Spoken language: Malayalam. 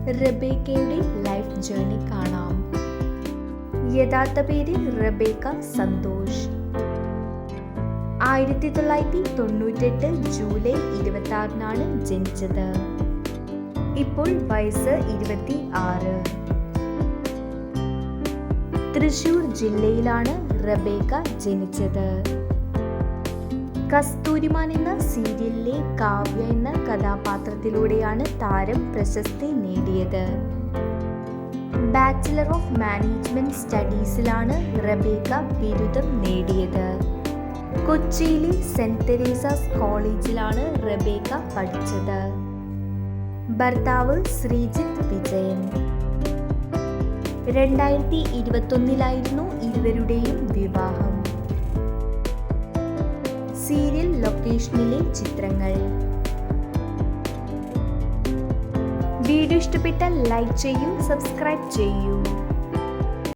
റബേക്കയുടെ ലൈഫ് ജേർണി കാണാം. യഥാർത്ഥ പേര് റബേക്ക സന്തോഷ്. 1998 ജൂലൈ 26 ജനിച്ചത്. ഇപ്പോൾ വയസ്സ് 26. തൃശൂർ ജില്ലയിലാണ് റബേക്ക ജനിച്ചത്. കസ്തൂരിമാൻ എന്ന സീരിയലിലെ കാവ്യ എന്ന കഥാപാത്രത്തിലൂടെയാണ് താരം പ്രശസ്തി നേടിയത്. ബാച്ചിലർ ഓഫ് മാനേജ്മെന്റ് സ്റ്റഡീസിലാണ് റബേക്ക ബിരുദം നേടിയത്. കൊച്ചിയിലെ സെന്റ് തെരേസാസ് കോളേജിലാണ് റബേക്ക പഠിച്ചത്. ഭർത്താവ് ശ്രീജിത്ത് വിജയൻ. 2021 ഇരുവരുടെയും വിവാഹം. സീരിയൽ ലൊക്കേഷനിലെ ചിത്രങ്ങൾ. വീഡിയോ ഇഷ്ടപ്പെട്ടാൽ ലൈക്ക് ചെയ്യൂ, സബ്സ്ക്രൈബ് ചെയ്യൂ.